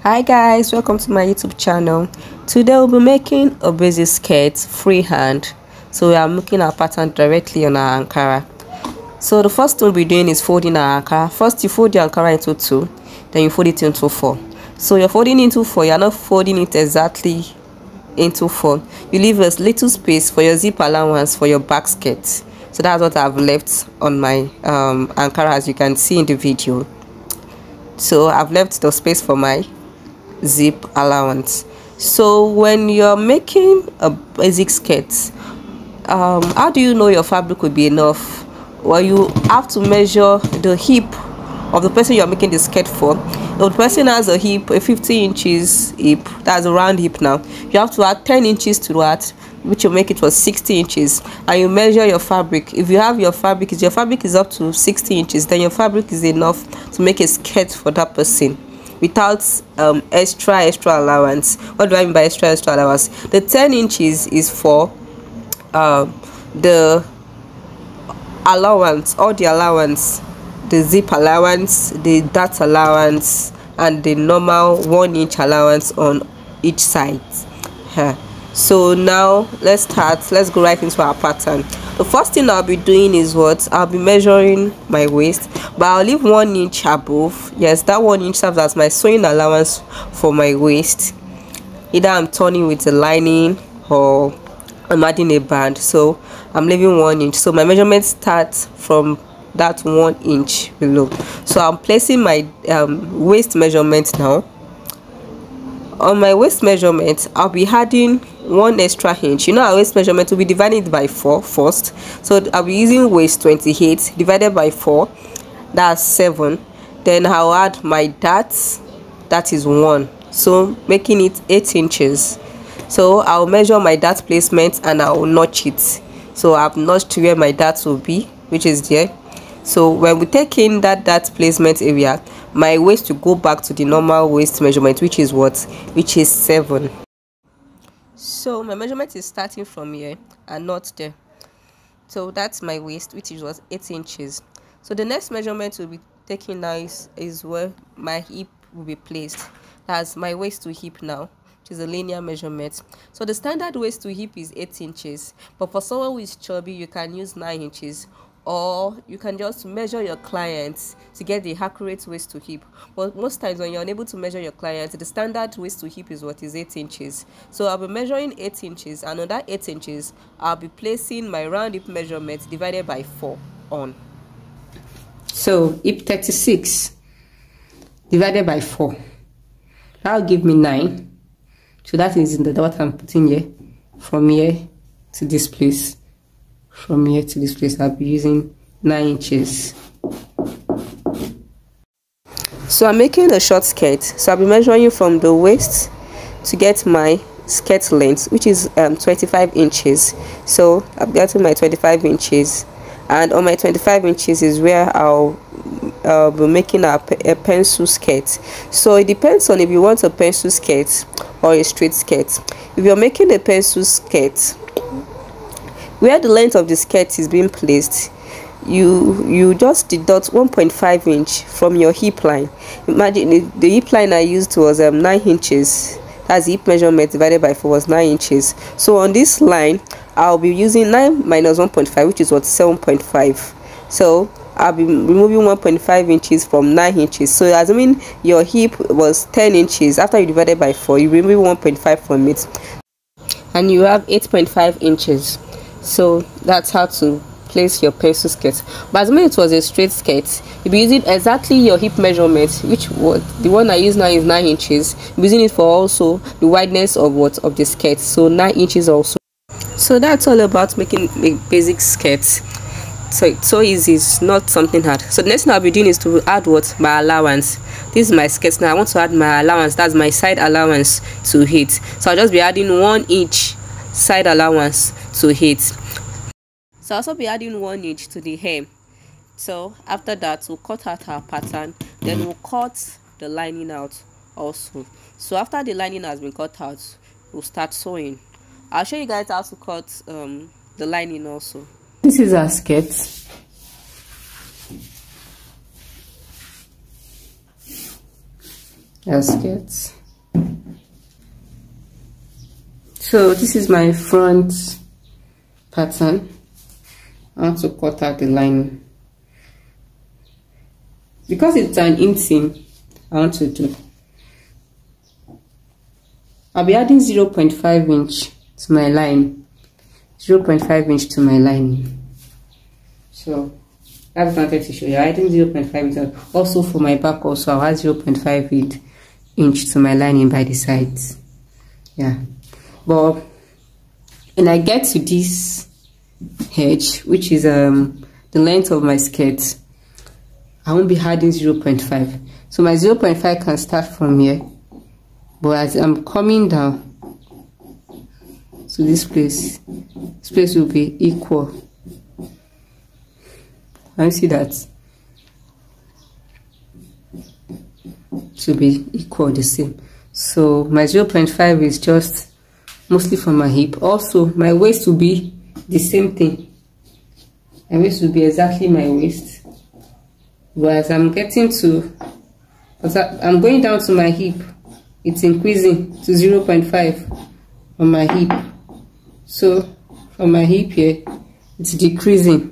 Hi guys, welcome to my YouTube channel. Today we'll be making a basic skirt freehand. So we are making our pattern directly on our Ankara. So the first thing we'll be doing is folding our Ankara. First you fold the Ankara into 2, then you fold it into 4. So you're folding into 4, you're not folding it exactly into 4. You leave a little space for your zip allowance for your back skirt. So that's what I've left on my Ankara, as you can see in the video. So I've left the space for my zip allowance. So when you're making a basic skirt, how do you know your fabric will be enough? Well, you have to measure the hip of the person you're making the skirt for. If the person has a hip, a 50 inches hip, that's a round hip. Now you have to add 10 inches to that, which will make it was 60 inches, and you measure your fabric. If you have your fabric, if your fabric is up to 60 inches, then your fabric is enough to make a skirt for that person without extra allowance. What do I mean by extra allowance? The 10 inches is for the allowance, all the allowance, the zip allowance, the dart allowance, and the normal 1 inch allowance on each side. So now let's go right into our pattern. The first thing I'll be doing is what I'll be measuring my waist, but I'll leave 1 inch above. Yes, that 1 inch serves as my sewing allowance for my waist. Either I'm turning with a lining or I'm adding a band, so I'm leaving 1 inch. So my measurement starts from that 1 inch below. So I'm placing my waist measurement now. On my waist measurement, I'll be adding 1 extra inch. You know, our waist measurement will be divided by 4 first. So I'll be using waist 28 divided by 4, that's 7. Then I'll add my dart, that is 1, so making it 8 inches. So I'll measure my dart placement and I'll notch it. So I've notched where my dart will be, which is there. So when we take in that dart placement area, my waist will go back to the normal waist measurement, which is what? Which is 7. So my measurement is starting from here and not there. So that's my waist, which was 8 inches. So the next measurement will be taken now is where my hip will be placed. That's my waist to hip now, which is a linear measurement. So the standard waist to hip is 8 inches, but for someone who is chubby, you can use 9 inches, or you can just measure your clients to get the accurate waist to hip. But most times when you're unable to measure your clients, the standard waist to hip is what is 8 inches. So I'll be measuring 8 inches, and on that 8 inches I'll be placing my round hip measurement divided by 4 on. So hip 36 divided by 4, that'll give me 9. So that is in the what I'm putting here. From here to this place, from here to this place, I'll be using 9 inches. So I'm making a short skirt, so I'll be measuring from the waist to get my skirt length, which is 25 inches. So I've gotten my 25 inches, and on my 25 inches is where I'll be making a pencil skirt. So it depends on if you want a pencil skirt or a straight skirt. If you're making a pencil skirt, where the length of the skirt is being placed, you just deduct 1.5 inch from your hip line. Imagine the hip line I used was 9 inches. That's the hip measurement divided by 4 was 9 inches. So on this line I'll be using 9 minus 1.5, which is what? 7.5. So I'll be removing 1.5 inches from 9 inches. So assuming your hip was 10 inches, after you divided by 4, you remove 1.5 from it, and you have 8.5 inches. So that's how to place your pencil skirt. But assuming it was a straight skirt, you'll be using exactly your hip measurement, which was the one I use now is 9 inches. You're using it for also the wideness of of the skirt, so 9 inches also. So that's all about making a basic skirt. So it's so easy, it's not something hard. So the next thing I'll be doing is to add what? My allowance. This is my skirt now. I want to add my allowance, that's my side allowance to it. So I'll just be adding 1 inch side allowance to it. So I'll also be adding 1 inch to the hem. So after that, we'll cut out our pattern, then we'll cut the lining out also. So after the lining has been cut out, we'll start sewing. I'll show you guys how to cut the lining also. This is our skirt. skirt. So this is my front pattern. I want to cut out the lining because it's an inseam. I want to do. I'll be adding 0.5 inch to my line. 0.5 inch to my lining. So that's what I wanted to show you. I'm adding 0.5 inch. Also for my back, also I'll add 0.5 inch to my lining by the sides. Yeah. But when I get to this edge, which is the length of my skirt, I won't be adding 0.5. So my 0.5 can start from here, but as I'm coming down to this place will be equal. Can you see that? To be equal, the same. So my 0.5 is just mostly from my hip. Also my waist will be the same thing. My waist will be exactly my waist, but as I'm getting to, as I'm going down to my hip, it's increasing to 0.5 on my hip. So from my hip here, it's decreasing.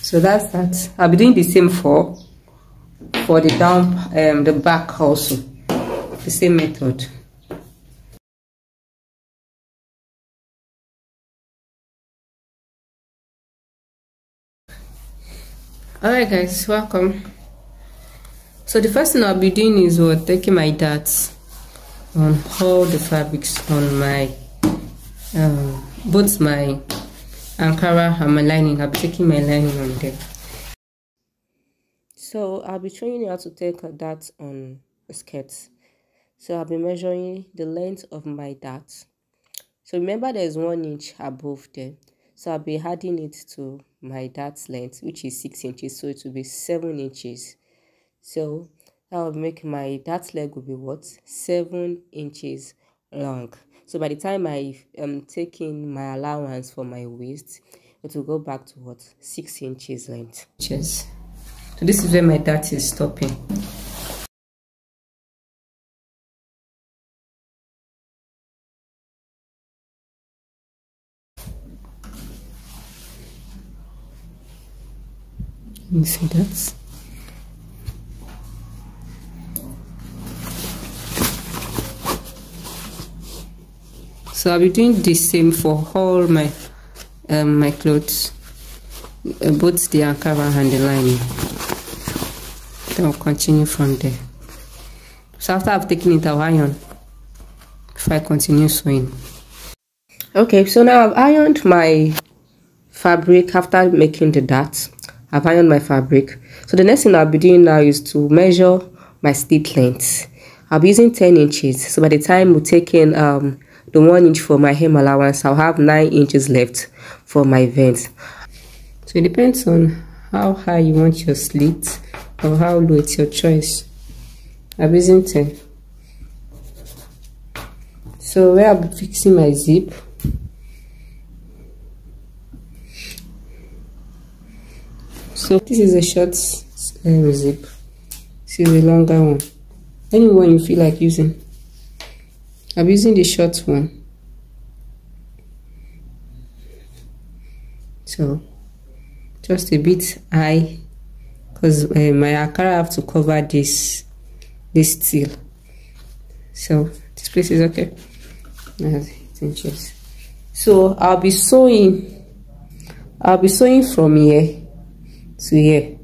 So that's that. I'll be doing the same for the down, the back also, the same method. Alright guys, welcome. So the first thing I'll be doing is taking my darts on all the fabrics on my both my Ankara and my lining. I'll be taking my lining on there. So I'll be showing you how to take a dart on a skirt. So I'll be measuring the length of my dart. So remember there's 1 inch above there. So I'll be adding it to my dart length, which is 6 inches. So it will be 7 inches. So that will make my dart leg will be what? 7 inches long. So by the time I am taking my allowance for my waist, it will go back to what? 6 inches length. Cheers. So this is where my dart is stopping. You see that? So I'll be doing the same for all my my clothes, both the Ankara and the lining. Then I'll continue from there. So after I've taken it, I'll iron before I continue sewing. Okay, so now I've ironed my fabric after making the dart. I've ironed my fabric. So the next thing I'll be doing now is to measure my slit length. I'll be using 10 inches. So by the time we take in the 1 inch for my hem allowance, I'll have 9 inches left for my vent. So it depends on how high you want your slit or how low, it's your choice. I'm using 10. So where I'll be fixing my zip, so this is a short zip, this is a longer one, any one you feel like using. I'm using the short one. So just a bit high because my Ankara have to cover this tail. So this place is okay. 8 inches. So I'll be sewing from here to here.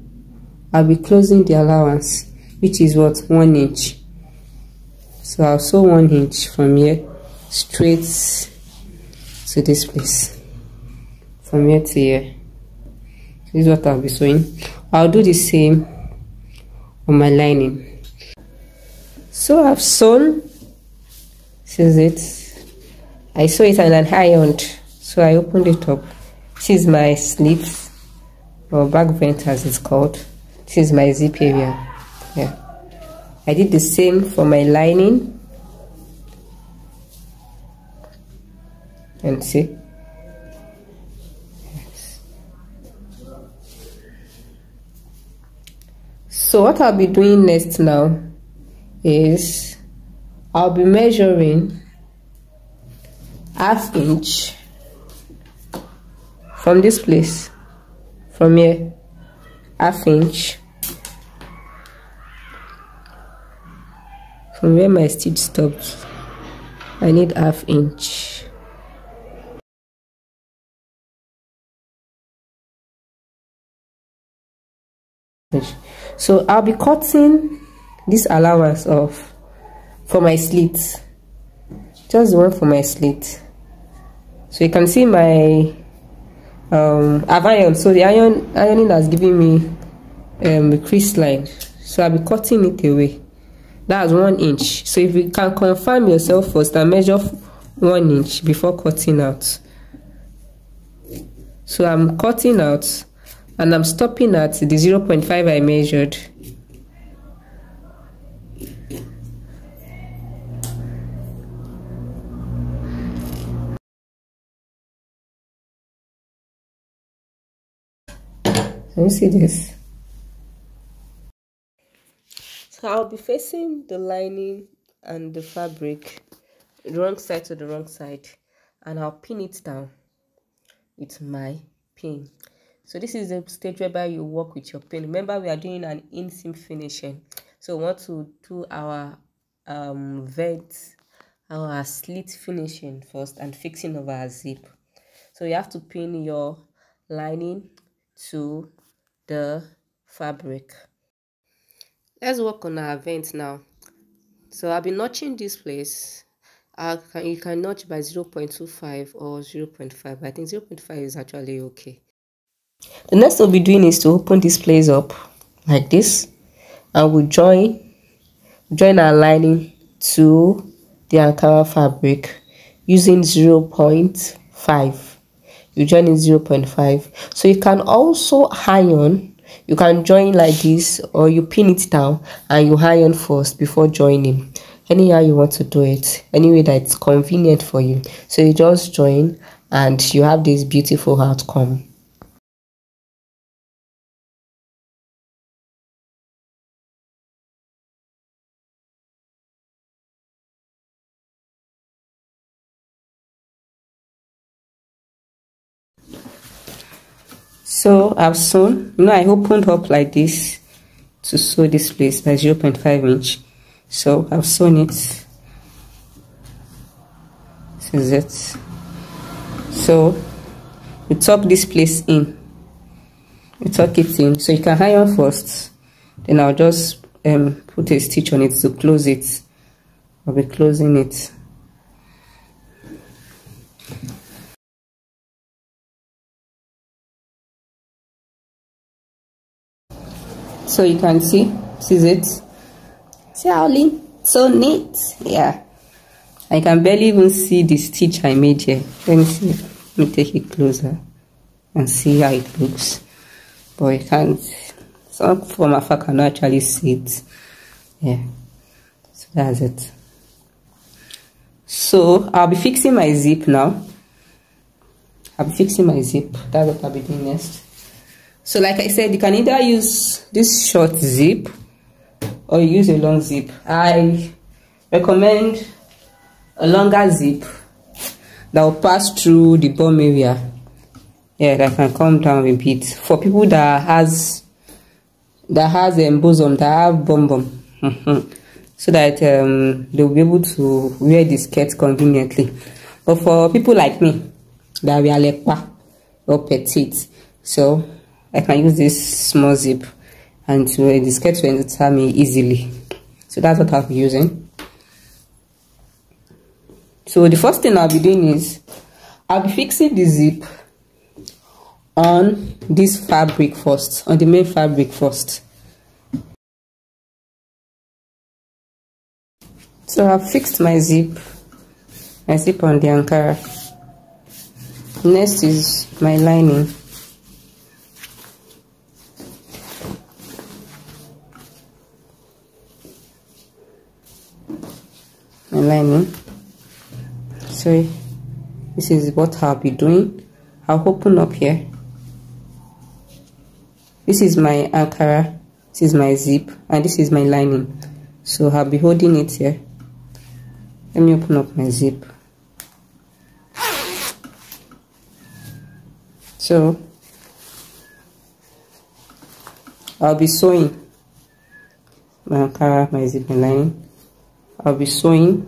I'll be closing the allowance, which is what? 1 inch. So I'll sew 1 inch from here straight to this place, from here to here. This is what I'll be sewing. I'll do the same on my lining. So I've sewn. This is it. I sew it and then ironed. So I opened it up. This is my slit or back vent as it's called. This is my zip area. Yeah. I did the same for my lining. And see, So what I'll be doing next now is I'll be measuring ½ inch from this place, from here, ½ inch from where my stitch stopped. I need ½ inch. So I'll be cutting this allowance off for my slit, just the one for my slit. So you can see my I've ironed, so the ironing has given me a crease line, so I'll be cutting it away. That's 1 inch. So if you can confirm yourself first and measure 1 inch before cutting out. So I'm cutting out and I'm stopping at the 0.5 I measured. Can you see this? So I'll be facing the lining and the fabric the wrong side to the wrong side, and I'll pin it down with my pin. So this is the stage whereby you work with your pin. Remember, we are doing an inseam finishing, so we want to do our vent, our slit finishing first and fixing of our zip. So you have to pin your lining to the fabric. Let's work on our vent now. So I'll be notching this place. You can notch by 0.25 or 0.5. I think 0.5 is actually okay. The next we'll be doing is to open this place up like this, and we'll join our lining to the Ankara fabric using 0.5. You join in 0.5. So you can also iron. You can join like this, or you pin it down and you iron first before joining. Anyhow you want to do it, any way that it's convenient for you. So you just join and you have this beautiful outcome. So I've sewn, I opened up like this to sew this place by 0.5 inch. So I've sewn it. This is it. So we tuck this place in. We tuck it in. So you can iron first. Then I'll just put a stitch on it to close it. I'll be closing it. So you can see, this is it. See how lean? So neat. Yeah. I can barely even see the stitch I made here. Let me see. Let me take it closer and see how it looks. But you can't. Some from afar can actually see it. Yeah. So that's it. So I'll be fixing my zip now. I'll be fixing my zip. That's what I'll be doing next. So like I said, you can either use this short zip or use a long zip. I recommend a longer zip that will pass through the bum area. Yeah, that can come down a bit. For people that has bosom, that have bum. So that they'll be able to wear the skirt conveniently. But for people like me, that we are lekpa or petite, so I can use this small zip and the skirt will enter me easily. So that's what I'll be using. So the first thing I'll be doing is I'll be fixing the zip on this fabric first, on the main fabric first. So I've fixed my zip on the Ankara. Next is my lining. My lining. So this is what I'll be doing. I'll open up here. This is my Ankara This is my zip and this is my lining. So I'll be holding it here. Let me open up my zip. So I'll be sewing my Ankara, my zip and lining. I'll be sewing.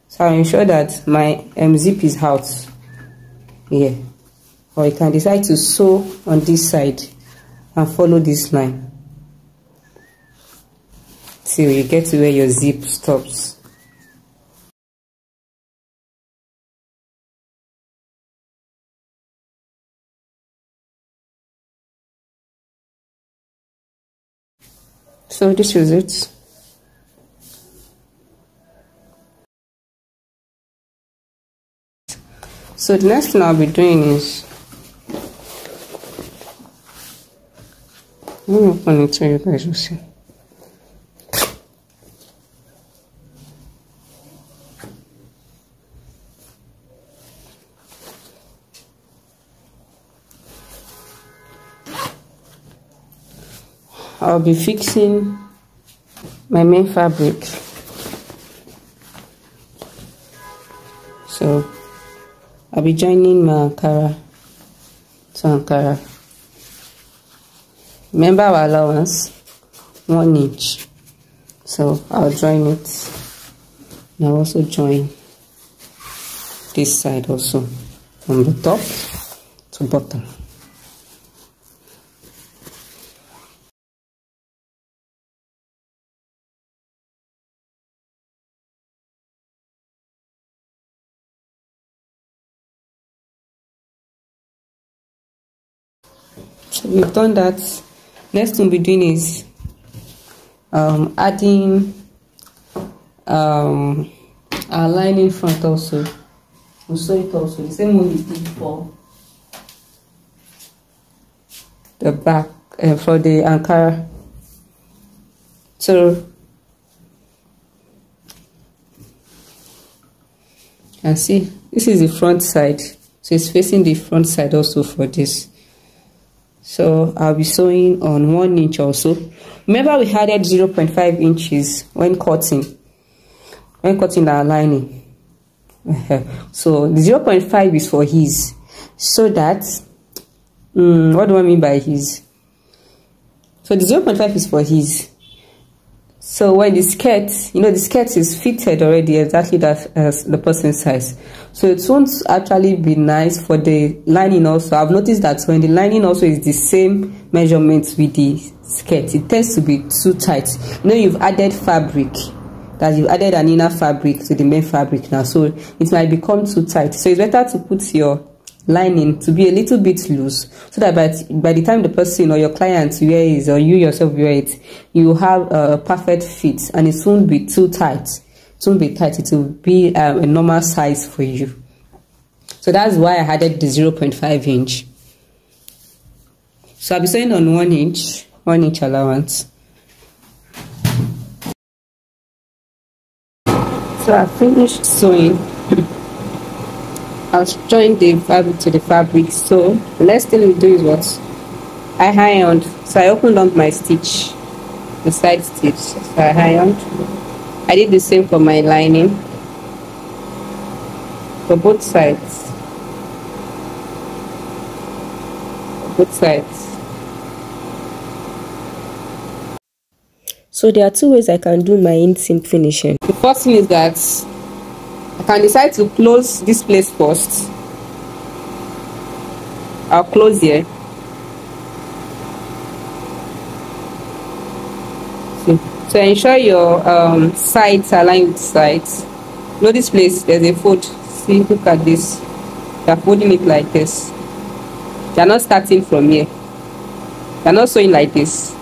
So I'll ensure that my zip is out here. Or you can decide to sew on this side and follow this line till you get to where your zip stops. So this is it. So the next thing I'll be doing is, let me open it so you guys will see. I'll be fixing my main fabric. So I'll be joining my Ankara to Ankara. Remember our allowance, 1 inch. So I'll join it. And I'll also join this side also, from the top to bottom. So we've done that. Next thing we'll be doing is adding our lining front also. We'll sew it also the same way we did for the back, for the Ankara. So and see, this is the front side, so it's facing the front side also for this. So I'll be sewing on 1 inch also. Remember we added 0.5 inches when cutting our lining. So the 0.5 is for his, so that what do I mean by his? So the 0.5 is for his. So when the skirt, the skirt is fitted already exactly that as the person's size. So it won't actually be nice for the lining also. I've noticed that when the lining also is the same measurement with the skirt, it tends to be too tight. You've added fabric, that you've added an inner fabric to the main fabric now. So it might become too tight. So it's better to put your lining to be a little bit loose, so that by the time the person or your client wear it, or you yourself wear it, you have a perfect fit and it won't be too tight. It won't be tight, it will be a normal size for you. So that's why I added the 0.5 inch. So I'll be sewing on 1 inch allowance. So I finished sewing. I'll join the fabric to the fabric. So the next thing we do is what? I ironed. So I opened up my stitch, the side stitch. So I ironed. I did the same for my lining for both sides. So there are two ways I can do my inseam finishing. The first thing is that I can decide to close this place first. I'll close here. So ensure your sides align with sides. This place, there's a fold. See, look at this. You're folding it like this. You're not starting from here. You're not sewing like this.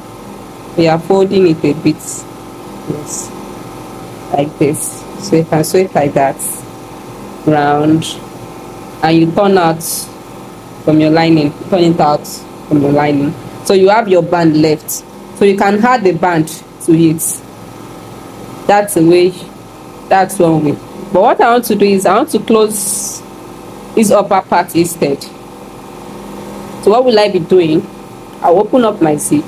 We are folding it a bit. Yes. Like this. So you can sew it like that, round, and you turn out from your lining. Turn it out from your lining. So you have your band left. So you can add the band to it. That's the way. That's one way. But what I want to do is I want to close this upper part instead. So what will I be doing? I'll open up my zip.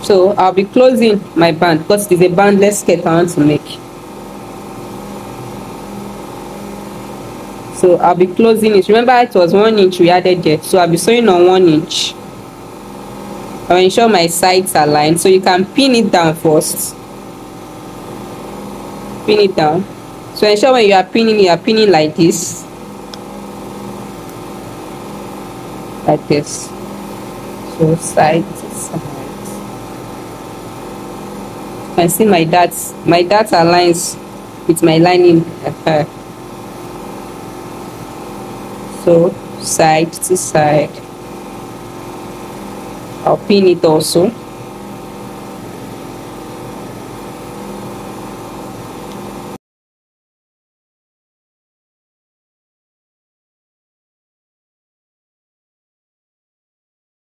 So I'll be closing my band because it's a bandless skirt I want to make. So I'll be closing it. Remember it was 1 inch we added there, so I'll be sewing on 1 inch. I'll ensure my sides are lined, so you can pin it down first. Pin it down. So ensure when you are pinning like this. Like this. So side to side. You can see my darts aligns with my lining. So side to side. I'll pin it also.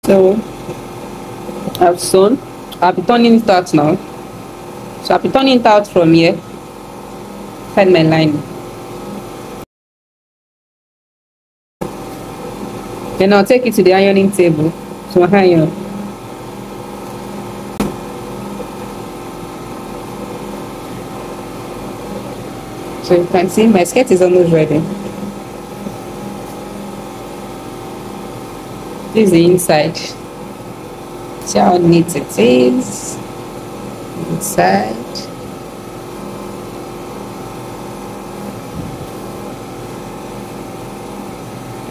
So I've sewn. I'll be turning it out now. So I'll be turning it out from here. Find my line. Then I'll take it to the ironing table to iron. So you can see my skirt is almost ready. This is the inside. See how neat it is. Inside.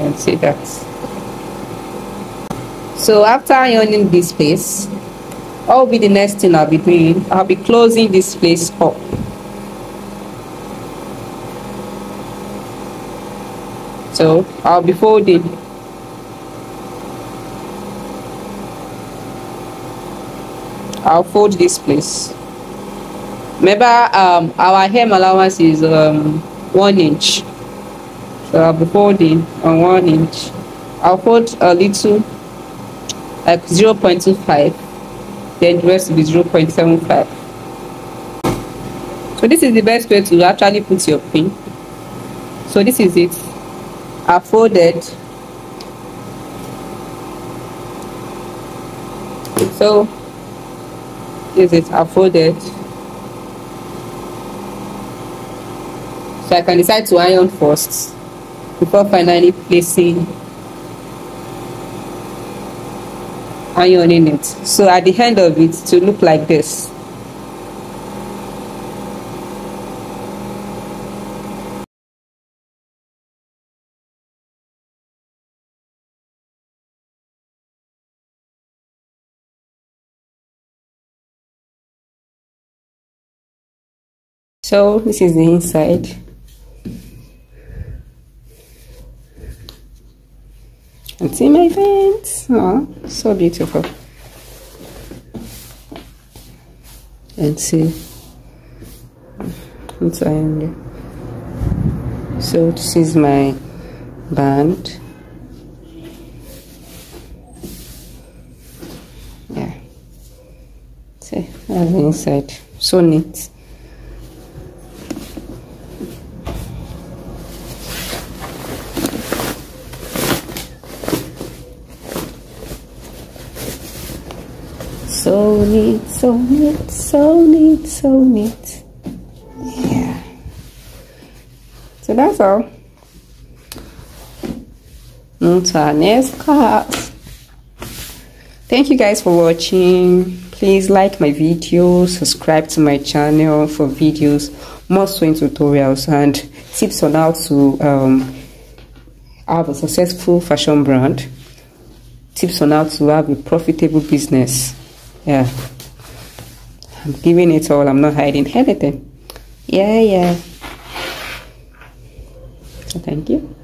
And see that. So after ironing this place, what will be the next thing I'll be doing? I'll be closing this place up. So I'll be folding. I'll fold this place. Remember, our hem allowance is 1 inch. So I'll be folding on 1 inch. I'll fold a little, like 0.25. Then the rest will be 0.75. So this is the best way to actually put your pin. So this is it. I folded. So this is it. I folded. So I can decide to iron first before finally placing ironing it. So at the end of it to look like this. So this is the inside. And see my veins. Oh, so beautiful. And see. Inside. So this is my band. Yeah. See, that's the inside. So neat. So neat, so neat, so neat, so neat. Yeah. So that's all. On to our next class. Thank you guys for watching. Please like my video, subscribe to my channel for videos, more sewing tutorials and tips on how to have a successful fashion brand. Tips on how to have a profitable business. Yeah, I'm giving it all. I'm not hiding anything. Yeah. So thank you.